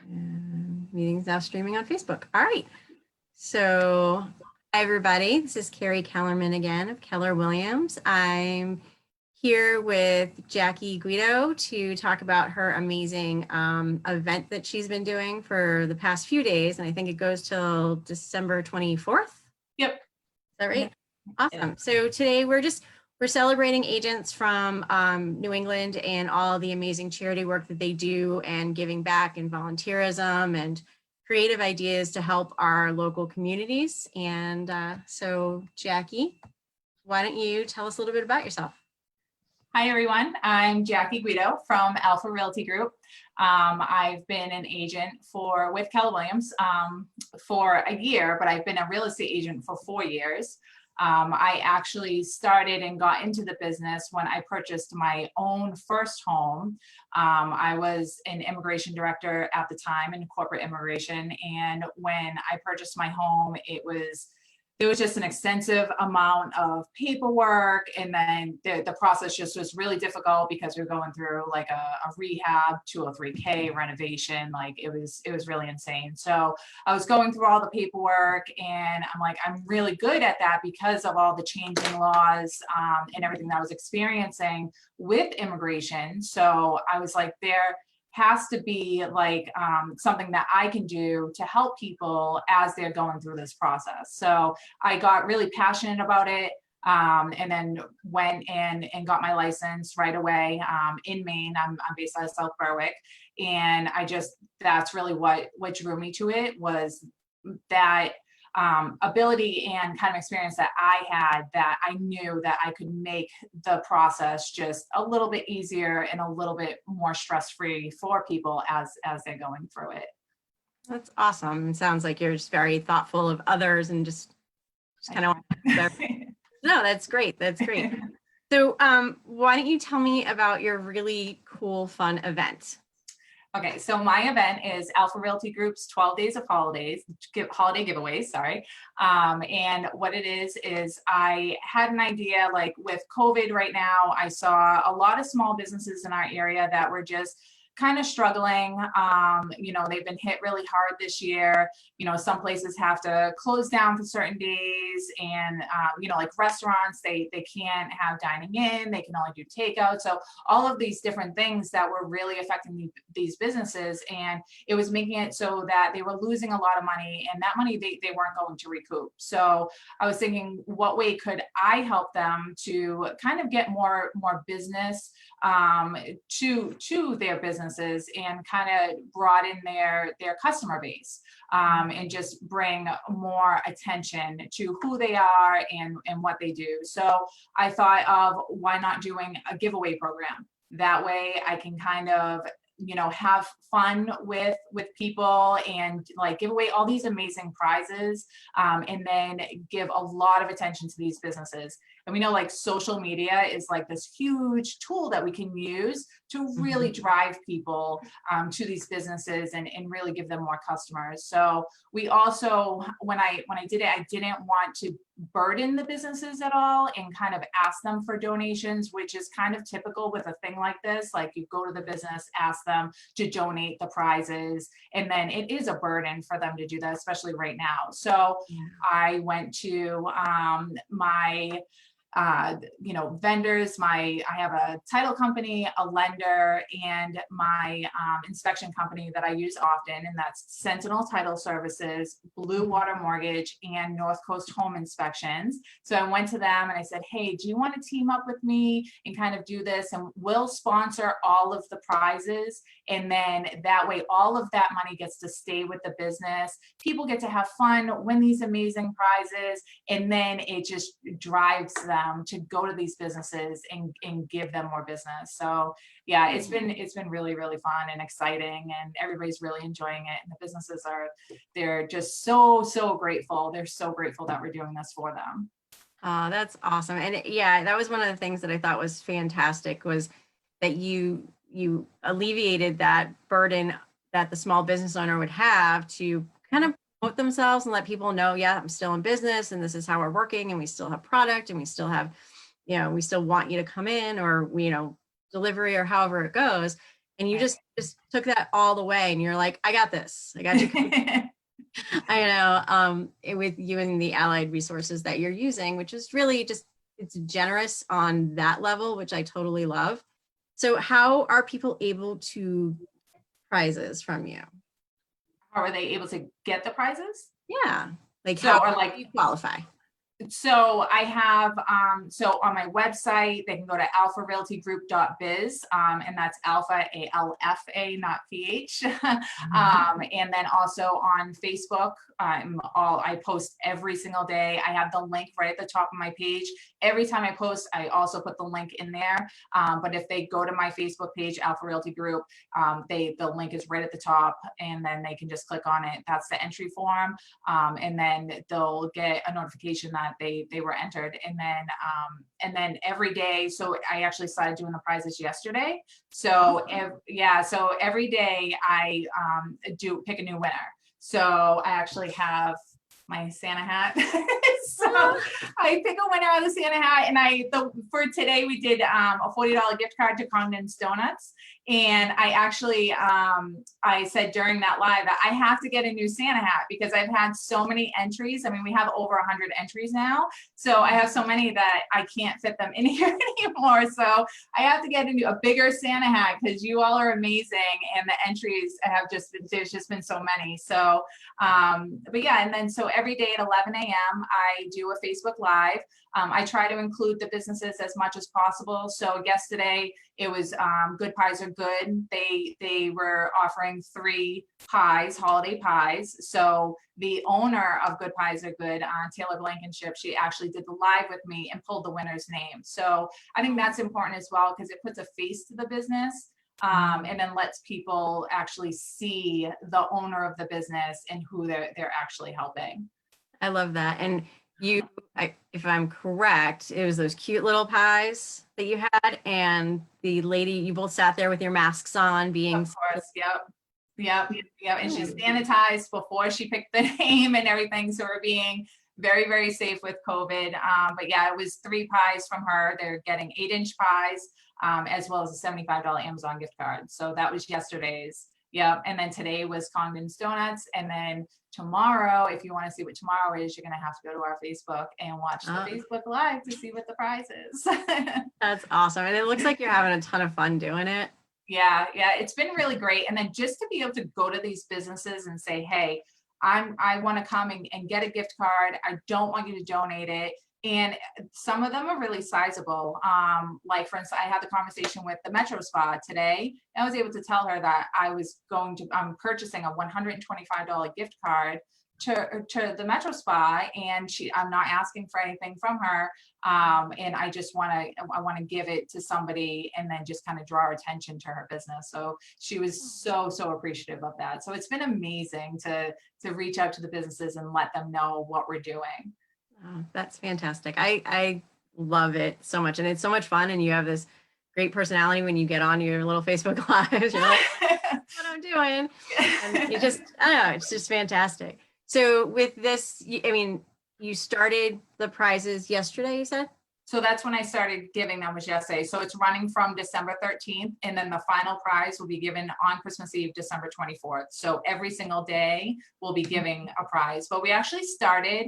And meeting's now streaming on Facebook. All right. So, hi everybody. This is Carrie Kellerman again of Keller Williams. I'm here with Jackie Guido to talk about her amazing event that she's been doing for the past few days. And I think it goes till December 24th. Yep. Is that right? Awesome. So today we're celebrating agents from New England and all the amazing charity work that they do and giving back and volunteerism and creative ideas to help our local communities. And so Jackie, why don't you tell us a little bit about yourself? Hi, everyone. I'm Jackie Guido from Alpha Realty Group. I've been an agent with Keller Williams for a year, but I've been a real estate agent for 4 years. I actually started and got into the business when I purchased my own first home. I was an immigration director at the time in corporate immigration. And when I purchased my home, there was just an extensive amount of paperwork, and then the process just was really difficult because we were going through like a rehab 203K renovation. Like it was really insane. So I was going through all the paperwork, and I'm like, I'm really good at that because of all the changing laws and everything that I was experiencing with immigration. So I was like, there has to be like something that I can do to help people as they're going through this process. So I got really passionate about it, and then went in and got my license right away in Maine. I'm based out of South Berwick, and that's really what drew me to it, was that ability and kind of experience that I had, that I knew that I could make the process just a little bit easier and a little bit more stress-free for people as they're going through it. That's awesome. It sounds like you're just very thoughtful of others and just kind of no, that's great. That's great. So why don't you tell me about your really cool, fun event? Okay, so my event is Alpha Realty Group's 12 Days of holiday giveaways, sorry. And what it is I had an idea, like with COVID right now, I saw a lot of small businesses in our area that were just kind of struggling. They've been hit really hard this year. Some places have to close down for certain days, and like restaurants, they can't have dining in, they can only do takeout. So all of these different things that were really affecting these businesses, and it was making it so that they were losing a lot of money, and that money they weren't going to recoup. So I was thinking, what way could I help them to kind of get more business to their businesses, and kind of broaden their customer base, and just bring more attention to who they are and what they do. So I thought of, why not doing a giveaway program? That way I can kind of have fun with people, and like give away all these amazing prizes, and then give a lot of attention to these businesses. And we know like social media is like this huge tool that we can use to really drive people to these businesses, and really give them more customers. So we also, when I did it, I didn't want to burden the businesses at all and kind of ask them for donations, which is kind of typical with a thing like this. Like you go to the business, ask them to donate the prizes, and then it is a burden for them to do that, especially right now. So I went to my vendors. I have a title company, a lender, and my inspection company that I use often, and that's Sentinel Title Services, Blue Water Mortgage, and North Coast Home Inspections. So I went to them and I said, hey, do you want to team up with me and kind of do this? And we'll sponsor all of the prizes. And then that way, all of that money gets to stay with the business. People get to have fun, win these amazing prizes, and then it just drives them to go to these businesses and give them more business. So yeah, it's been really, really fun and exciting, and everybody's really enjoying it. And the businesses they're just so grateful. They're so grateful that we're doing this for them. Oh, that's awesome. And yeah, that was one of the things that I thought was fantastic, was that you alleviated that burden that the small business owner would have to kind of promote themselves and let people know, yeah, I'm still in business and this is how we're working, and we still have product, and we still have, we still want you to come in, or, delivery, or however it goes. and you just took that all the way, and you're like, I got this. I got you. I know, with you and the allied resources that you're using, which is really just, it's generous on that level, which I totally love. So how are people able to prizes from you? How are they able to get the prizes? Yeah. Like So, how or do like, you qualify? so I have, so on my website, they can go to alpharealtygroup.biz, and that's alpha, ALFA, not PH. And then also on Facebook, I post every single day. I have the link right at the top of my page. Every time I post, I also put the link in there. But if they go to my Facebook page, Alpha Realty Group, the link is right at the top, and then they can just click on it. That's the entry form. And then they'll get a notification that they were entered. And then every day, so I actually started doing the prizes yesterday. So so every day I do pick a new winner. So I actually have my Santa hat. So I pick a winner out of the Santa hat, and for today we did a $40 gift card to Condon's Donuts. And I actually, I said during that live that I have to get a new Santa hat because I've had so many entries. I mean, we have over 100 entries now. So I have so many that I can't fit them in here anymore. So I have to get a bigger Santa hat because you all are amazing. And the entries there's just been so many. So, but yeah, and then so every day at 11 a.m. I do a Facebook Live. I try to include the businesses as much as possible. So yesterday it was Good Pies Are Good. They were offering 3 pies, holiday pies. So the owner of Good Pies Are Good, Taylor Blankenship, she actually did the live with me and pulled the winner's name. So I think that's important as well because it puts a face to the business. And then lets people actually see the owner of the business and who they're actually helping. I love that. And if I'm correct, it was those cute little pies that you had, and the lady, you both sat there with your masks on, being. Of course, yep. And she sanitized before she picked the name and everything. So we're being very, very safe with COVID. But yeah, it was 3 pies from her. They're getting 8-inch pies, as well as a $75 Amazon gift card. So that was yesterday's. Yeah. And then today was Condon's Donuts. And then tomorrow, if you want to see what tomorrow is, you're going to have to go to our Facebook and watch the Facebook Live to see what the prize is. That's awesome. And it looks like you're having a ton of fun doing it. Yeah, it's been really great. And then just to be able to go to these businesses and say, hey, I want to come and get a gift card. I don't want you to donate it. And some of them are really sizable. Like for instance, I had the conversation with the Metro Spa today. And I was able to tell her that I'm purchasing a $125 gift card to the Metro Spa, and I'm not asking for anything from her. And I want to give it to somebody and then just kind of draw attention to her business. So she was so appreciative of that. So it's been amazing to reach out to the businesses and let them know what we're doing. Oh, that's fantastic. I love it so much. And it's so much fun. And you have this great personality when you get on your little Facebook Lives. You're like, what I'm doing. And it just, I don't know, it's just fantastic. So with this, I mean, you started the prizes yesterday, you said? So that's when I started giving them, was yesterday. So it's running from December 13th, and then the final prize will be given on Christmas Eve, December 24th. So every single day we'll be giving a prize. But we actually started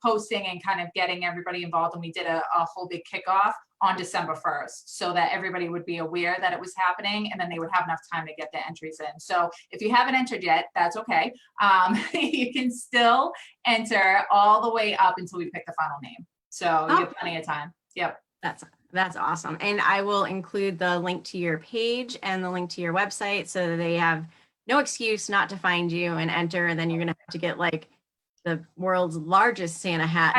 posting and kind of getting everybody involved, and we did a whole big kickoff on December 1st so that everybody would be aware that it was happening, and then they would have enough time to get the entries in. So if you haven't entered yet, that's okay. You can still enter all the way up until we pick the final name. So you have plenty of time. Yep. That's awesome. And I will include the link to your page and the link to your website so that they have no excuse not to find you and enter. And then you're going to have to get like the world's largest Santa hat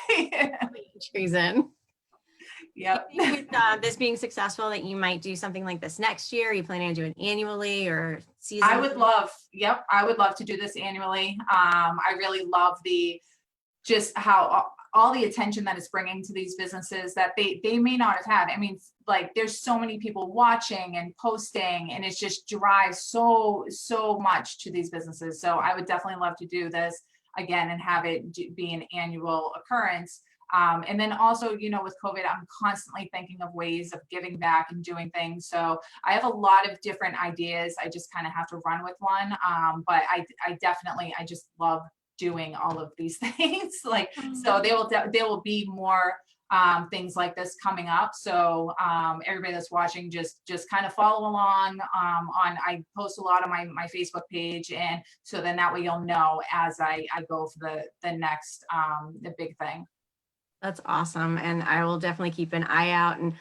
entries in. Yep. With this being successful, that you might do something like this next year. Are you planning on doing it annually or seasonally? I would love to do this annually. I really love just how all the attention that it's bringing to these businesses that they may not have had. I mean, like there's so many people watching and posting, and it just drives so much to these businesses. So I would definitely love to do this again and have it be an annual occurrence. And then also, you know, with COVID, I'm constantly thinking of ways of giving back and doing things. So I have a lot of different ideas. I just kind of have to run with one. But I definitely, I just love doing all of these things. Like, so there will be more things like this coming up. So everybody that's watching, just kind of follow along on, I post a lot on my Facebook page, and so then that way you'll know as I go for the next the big thing. That's awesome. And I will definitely keep an eye out. And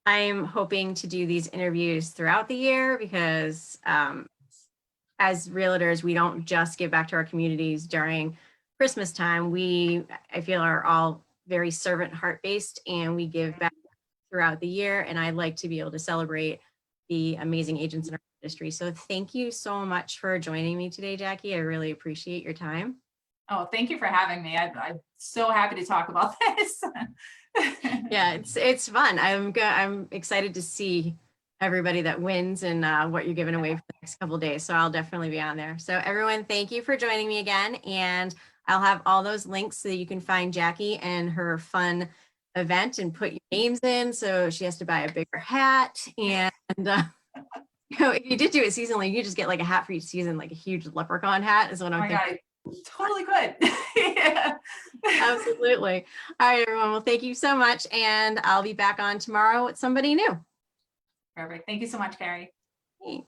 I'm hoping to do these interviews throughout the year because as realtors, we don't just give back to our communities during Christmas time. We, I feel, are all very servant heart based, and we give back throughout the year. And I like to be able to celebrate the amazing agents in our industry. So thank you so much for joining me today, Jackie. I really appreciate your time. Oh, thank you for having me. I'm so happy to talk about this. Yeah, it's fun. I'm excited to see everybody that wins and what you're giving away for the next couple of days. So I'll definitely be on there. So everyone, thank you for joining me again. And I'll have all those links so that you can find Jackie and her fun event and put your names in. So she has to buy a bigger hat. And you know, if you did do it seasonally, you just get like a hat for each season, like a huge leprechaun hat is what I'm Oh my thinking. God, totally could. Yeah. Absolutely. All right, everyone. Well, thank you so much. And I'll be back on tomorrow with somebody new. Perfect. Thank you so much, Carrie. Thanks.